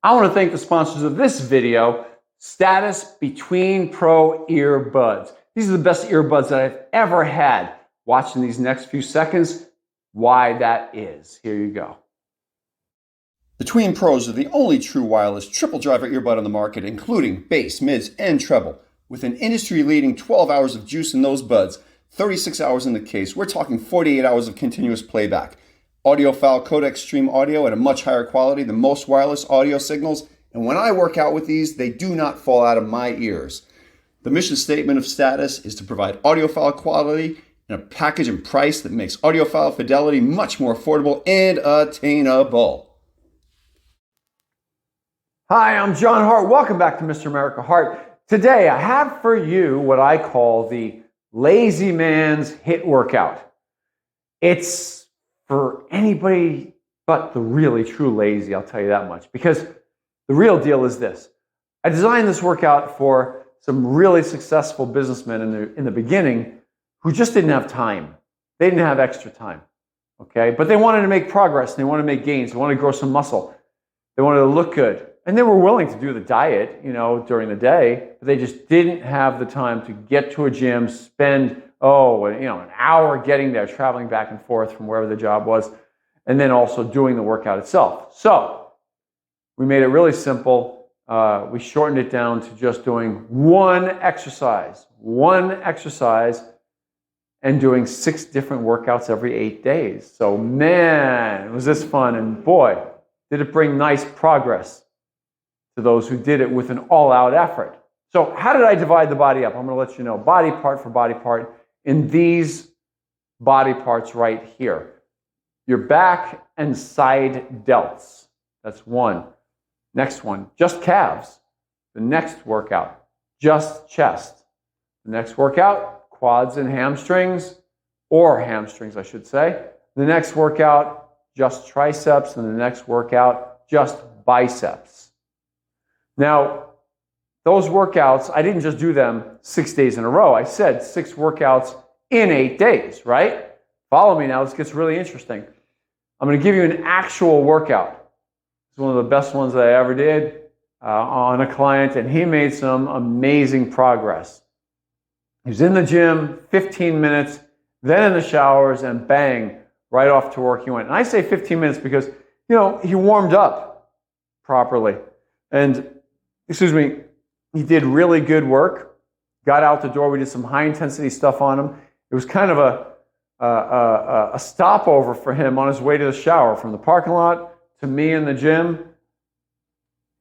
I want to thank the sponsors of this video, Status Between Pro Earbuds. These are the best earbuds that I've ever had. Watching these next few seconds, why that is. Here you go. Between Pros are the only true wireless triple driver earbud on the market, including bass, mids, and treble. With an industry-leading 12 hours of juice in those buds, 36 hours in the case, we're talking 48 hours of continuous playback. Audiophile codec stream audio at a much higher quality than most wireless audio signals, and when I work out with these, they do not fall out of my ears. The mission statement of Status is to provide audiophile quality in a package and price that makes audiophile fidelity much more affordable and attainable. Hi, I'm John Hart. Welcome back to Mr. America Hart. Today, I have for you what I call the lazy man's HIIT workout. It's for anybody but the really true lazy, I'll tell you that much. Because the real deal is this. I designed this workout for some really successful businessmen in the beginning who just didn't have time. They didn't have extra time, okay? But they wanted to make progress, they wanted to make gains, they wanted to grow some muscle, they wanted to look good. And they were willing to do the diet, during the day, but they just didn't have the time to get to a gym, spend an hour getting there, traveling back and forth from wherever the job was, and then also doing the workout itself. So we made it really simple. We shortened it down to just doing one exercise, and doing 6 different workouts every 8 days. So man, was this fun, and boy, did it bring nice progress to those who did it with an all-out effort. So how did I divide the body up? I'm going to let you know body part for body part in these body parts right here. Your back and side delts. That's one. Next one, just calves. The next workout, just chest. The next workout, quads and hamstrings, or hamstrings, I should say. The next workout, just triceps, and the next workout, just biceps. Now, those workouts, I didn't just do them 6 days in a row. I said 6 workouts in 8 days, right? Follow me now. This gets really interesting. I'm going to give you an actual workout. It's one of the best ones that I ever did on a client, and he made some amazing progress. He was in the gym, 15 minutes, then in the showers, and bang, right off to work he went. And I say 15 minutes because, he warmed up properly. And, he did really good work, got out the door. We did some high-intensity stuff on him. It was kind of a stopover for him on his way to the shower. From the parking lot to me in the gym,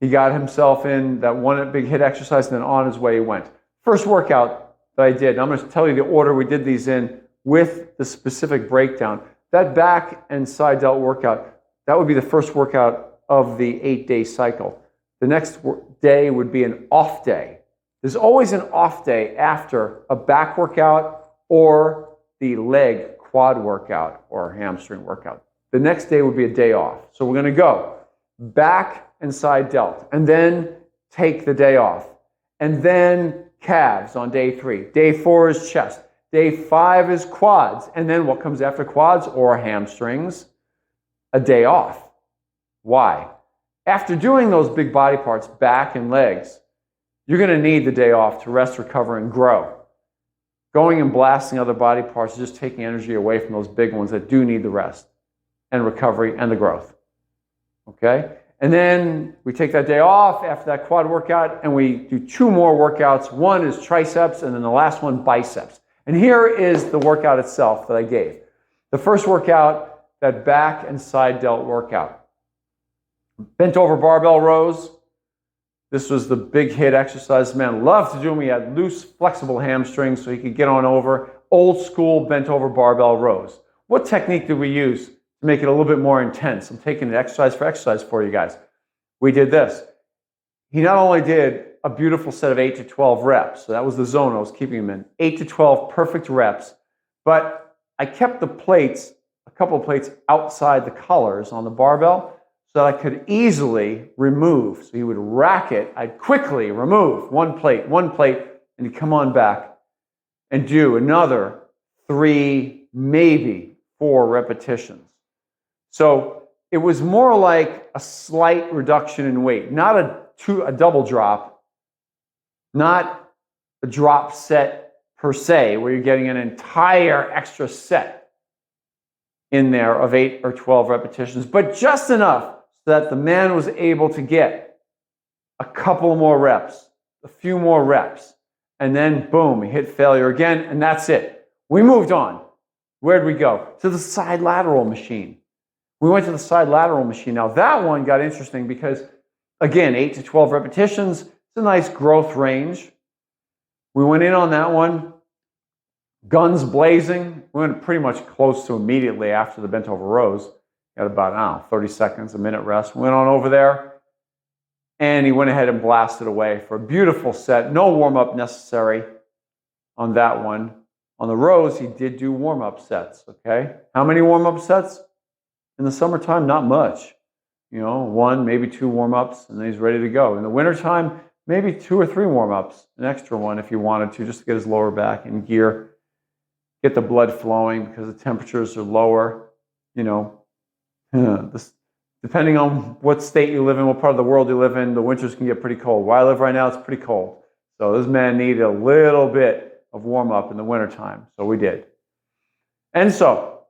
he got himself in that one big HIIT exercise, and then on his way he went. First workout that I did, and I'm going to tell you the order we did these in with the specific breakdown. That back and side delt workout, that would be the first workout of the 8-day cycle. The next day would be an off day. There's always an off day after a back workout or the leg quad workout or hamstring workout. The next day would be a day off. So we're going to go back and side delt, and then take the day off. And then calves on day 3. Day 4 is chest. Day 5 is quads. And then what comes after quads or hamstrings? A day off. Why? After doing those big body parts, back and legs, you're going to need the day off to rest, recover, and grow. Going and blasting other body parts is just taking energy away from those big ones that do need the rest and recovery and the growth. Okay? And then we take that day off after that quad workout, and we do 2 more workouts. One is triceps, and then the last one, biceps. And here is the workout itself that I gave. The first workout, that back and side delt workout. Bent over barbell rows. This was the big HIIT exercise. Man loved to do them. He had loose, flexible hamstrings so he could get on over. Old school bent over barbell rows. What technique did we use to make it a little bit more intense? I'm taking it exercise for exercise for you guys. We did this. He not only did a beautiful set of 8 to 12 reps, so that was the zone I was keeping him in, 8 to 12 perfect reps, but I kept the plates, a couple of plates outside the collars on the barbell, so that I could easily remove. So he would rack it. I'd quickly remove one plate, and he'd come on back and do another 3, maybe 4 repetitions. So it was more like a slight reduction in weight, not a double drop, not a drop set per se, where you're getting an entire extra set in there of 8 or 12 repetitions, but just enough so that the man was able to get a couple more reps, a few more reps, and then boom, he hit failure again, and that's it. We moved on. Where'd we go? To the side lateral machine. We went to the side lateral machine. Now that one got interesting because, again, 8 to 12 repetitions. It's a nice growth range. We went in on that one, guns blazing. We went pretty much close to immediately after the bent over rows. Got about, I don't know, 30 seconds, a minute rest. Went on over there, and he went ahead and blasted away for a beautiful set. No warm-up necessary on that one. On the rows, he did do warm-up sets, okay? How many warm-up sets? In the summertime, not much. You know, 1, maybe 2 warm-ups, and then he's ready to go. In the wintertime, maybe 2 or 3 warm-ups, an extra one if you wanted to, just to get his lower back in gear, get the blood flowing because the temperatures are lower. You know, depending on what state you live in, what part of the world you live in, the winters can get pretty cold. Where I live right now, it's pretty cold. So this man needed a little bit of warm-up in the wintertime, so we did. And so,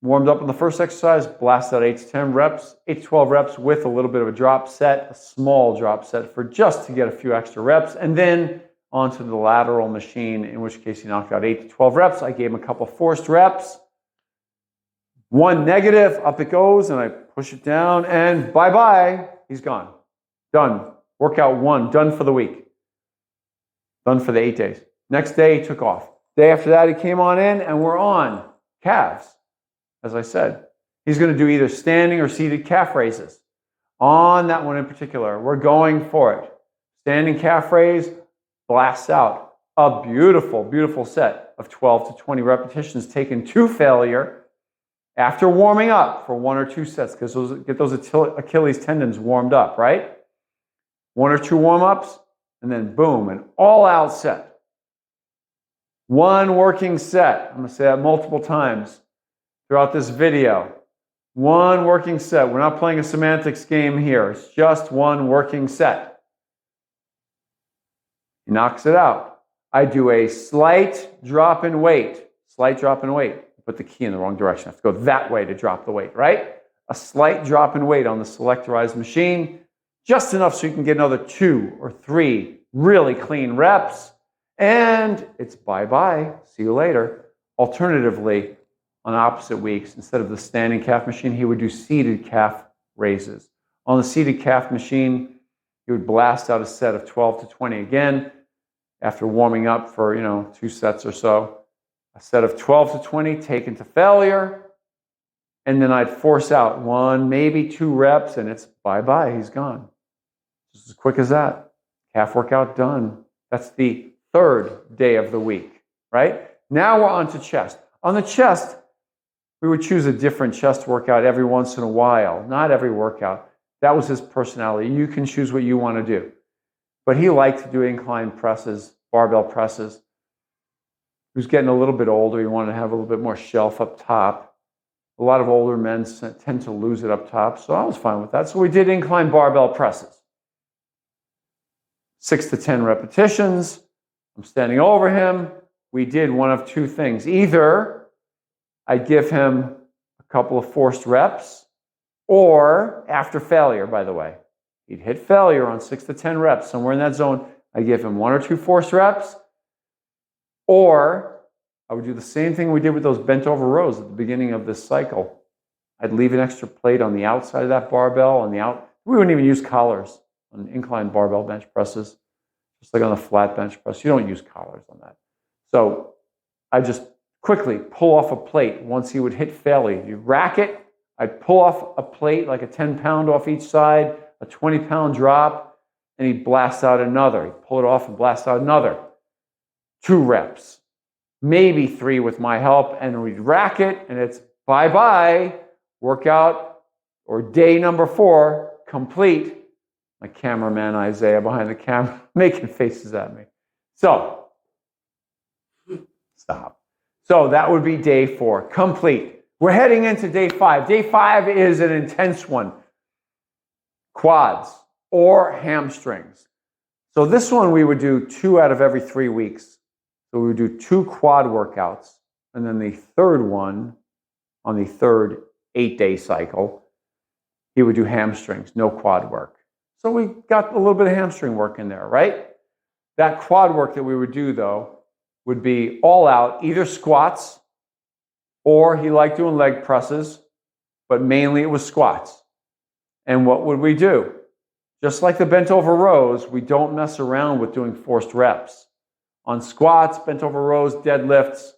warmed up in the first exercise, blast out 8 to 10 reps, 8 to 12 reps with a little bit of a drop set, a small drop set for just to get a few extra reps, and then onto the lateral machine, in which case he knocked out 8 to 12 reps. I gave him a couple forced reps. 1 negative, up it goes, and I push it down, and bye-bye, he's gone. Done. Workout 1, done for the week. Done for the 8 days. Next day, he took off. Day after that, he came on in, and we're on calves. As I said, he's going to do either standing or seated calf raises. On that one in particular, we're going for it. Standing calf raise, blasts out. A beautiful, beautiful set of 12 to 20 repetitions taken to failure after warming up for 1 or 2 sets, because get those Achilles tendons warmed up, right? 1 or 2 warm-ups, and then boom, an all-out set. 1 working set. I'm going to say that multiple times throughout this video. 1 working set. We're not playing a semantics game here. It's just 1 working set. He knocks it out. I do a slight drop in weight. Slight drop in weight. Put the key in the wrong direction. I have to go that way to drop the weight, right? A slight drop in weight on the selectorized machine. Just enough so you can get another 2 or 3 really clean reps. And it's bye-bye. See you later. Alternatively, on opposite weeks, instead of the standing calf machine, he would do seated calf raises. On the seated calf machine, he would blast out a set of 12 to 20 again after warming up for, 2 sets or so. A set of 12 to 20 taken to failure, and then I'd force out 1, maybe 2 reps, and it's bye-bye, he's gone. Just as quick as that. Calf workout done. That's the 3rd day of the week, right? Now we're on to chest. On the chest, we would choose a different chest workout every once in a while, not every workout. That was his personality. You can choose what you want to do. But he liked to do incline presses, barbell presses. He was getting a little bit older. He wanted to have a little bit more shelf up top. A lot of older men tend to lose it up top, so I was fine with that. So we did incline barbell presses. 6 to 10 repetitions. I'm standing over him. We did one of 2 things. Either I'd give him a couple of forced reps, or after failure, by the way. He'd hit failure on 6 to 10 reps, somewhere in that zone. I'd give him 1 or 2 forced reps, or I would do the same thing we did with those bent over rows at the beginning of this cycle. I'd leave an extra plate on the outside of that barbell. We wouldn't even use collars on incline barbell bench presses, just like on the flat bench press. You don't use collars on that. So I just quickly pull off a plate once he would hit failure. You rack it, I'd pull off a plate, like a 10-pound off each side, a 20-pound drop, and he'd blast out another. He'd pull it off and blast out another. 2 reps, maybe 3 with my help, and we'd rack it, and it's bye-bye, workout, or day number 4, complete. My cameraman, Isaiah, behind the camera, making faces at me. So, stop. So that would be day 4, complete. We're heading into day 5. Day 5 is an intense one. Quads or hamstrings. So this one we would do 2 out of every 3 weeks. So we would do 2 quad workouts. And then the third one, on the third 8-day cycle, he would do hamstrings, no quad work. So we got a little bit of hamstring work in there, right? That quad work that we would do, though, would be all out, either squats, or he liked doing leg presses, but mainly it was squats. And what would we do? Just like the bent over rows, we don't mess around with doing forced reps. On squats, bent over rows, deadlifts,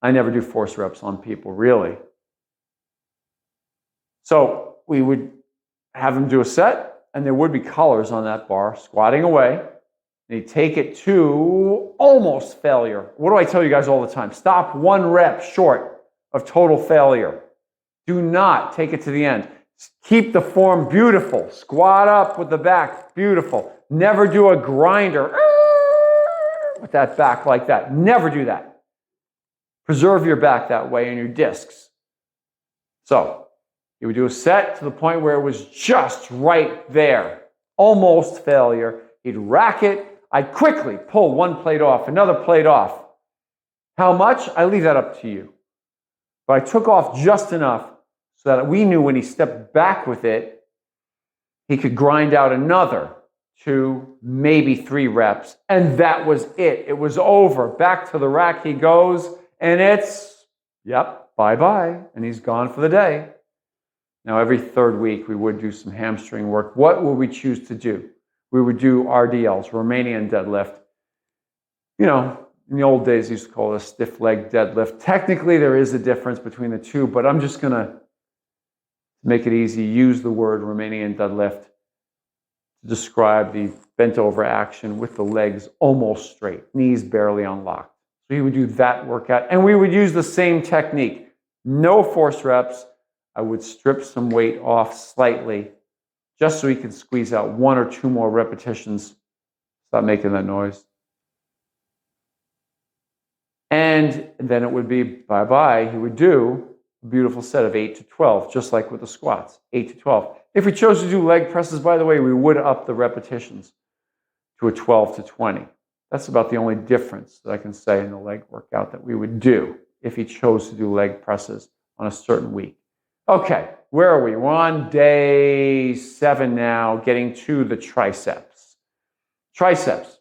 I never do forced reps on people, really. So we would have him do a set, and there would be colors on that bar, squatting away, and he'd take it to almost failure. What do I tell you guys all the time? Stop 1 rep short of total failure. Do not take it to the end. Keep the form beautiful. Squat up with the back, beautiful. Never do a grinder with that back like that. Never do that. Preserve your back that way and your discs. So, he would do a set to the point where it was just right there. Almost failure. He'd rack it. I'd quickly pull 1 plate off, another plate off. How much? I leave that up to you. But I took off just enough so that we knew when he stepped back with it, he could grind out another 2, maybe 3 reps. And that was it. It was over. Back to the rack he goes. And it's, yep, bye-bye. And he's gone for the day. Now, every 3rd week, we would do some hamstring work. What would we choose to do? We would do RDLs, Romanian deadlift. You know, in the old days, they used to call it a stiff leg deadlift. Technically, there is a difference between the two, but I'm just going to make it easy, use the word Romanian deadlift to describe the bent over action with the legs almost straight, knees barely unlocked. So you would do that workout, and we would use the same technique. No force reps. I would strip some weight off slightly just so he can squeeze out 1 or 2 more repetitions. Stop making that noise. And then it would be bye-bye. He would do a beautiful set of 8 to 12, just like with the squats, 8 to 12. If we chose to do leg presses, by the way, we would up the repetitions to a 12 to 20. That's about the only difference that I can say in the leg workout that we would do if he chose to do leg presses on a certain week. Okay, where are we? We're on day 7 now, getting to the triceps. Triceps.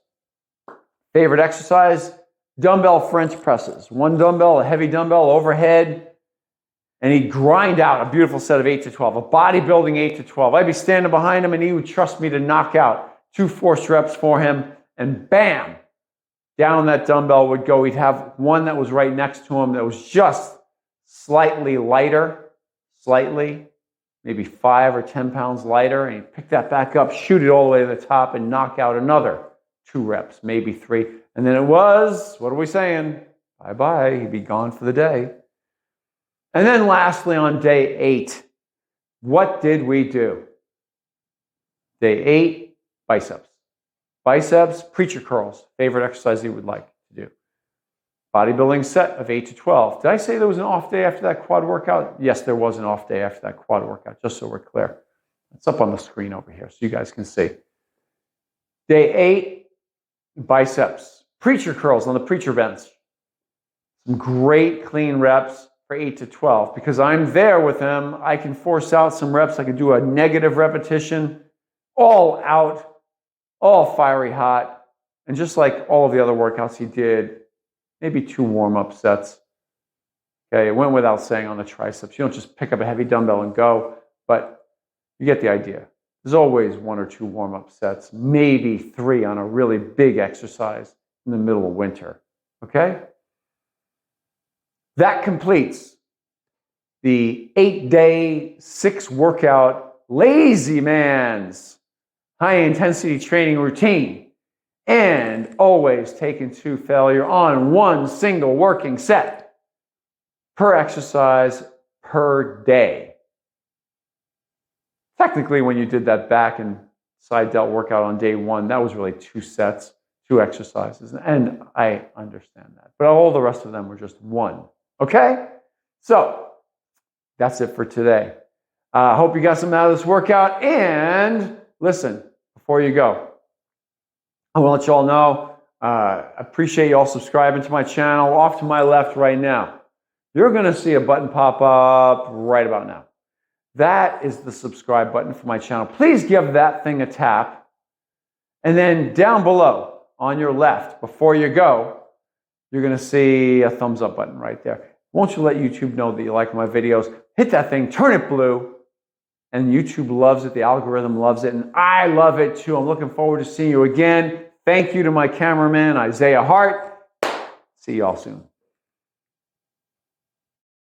Favorite exercise? Dumbbell French presses. 1 dumbbell, a heavy dumbbell overhead, and he'd grind out a beautiful set of 8 to 12, a bodybuilding 8 to 12. I'd be standing behind him, and he would trust me to knock out 2 forced reps for him, and bam, down that dumbbell would go. He'd have one that was right next to him that was just slightly lighter, slightly, maybe 5 or 10 pounds lighter, and he'd pick that back up, shoot it all the way to the top, and knock out another 2 reps, maybe 3. And then it was, what are we saying? Bye-bye, he'd be gone for the day. And then lastly, on day 8, what did we do? Day 8, biceps. Biceps, preacher curls, favorite exercise he would like to do. Bodybuilding set of 8 to 12. Did I say there was an off day after that quad workout? Yes, there was an off day after that quad workout, just so we're clear. It's up on the screen over here so you guys can see. Day 8, biceps. Preacher curls on the preacher bench. Some great clean reps for 8 to 12. Because I'm there with him, I can force out some reps. I can do a negative repetition, all out, all fiery hot. And just like all of the other workouts he did, maybe 2 warm-up sets. Okay, it went without saying on the triceps. You don't just pick up a heavy dumbbell and go, but you get the idea. There's always 1 or 2 warm-up sets, maybe 3 on a really big exercise in the middle of winter. Okay? That completes the 8-day, 6-workout lazy man's high-intensity training routine, and always taken to failure on 1 single working set per exercise per day. Technically, when you did that back and side delt workout on day 1, that was really 2 sets, 2 exercises, and I understand that. But all the rest of them were just 1. Okay? So that's it for today. I hope you got something out of this workout. And listen, before you go, I want to let you all know, I appreciate you all subscribing to my channel. Off to my left right now, you're going to see a button pop up right about now. That is the subscribe button for my channel. Please give that thing a tap. And then down below on your left, before you go, you're going to see a thumbs up button right there. Won't you let YouTube know that you like my videos? Hit that thing, turn it blue. And YouTube loves it. The algorithm loves it. And I love it too. I'm looking forward to seeing you again. Thank you to my cameraman, Isaiah Hart. See you all soon.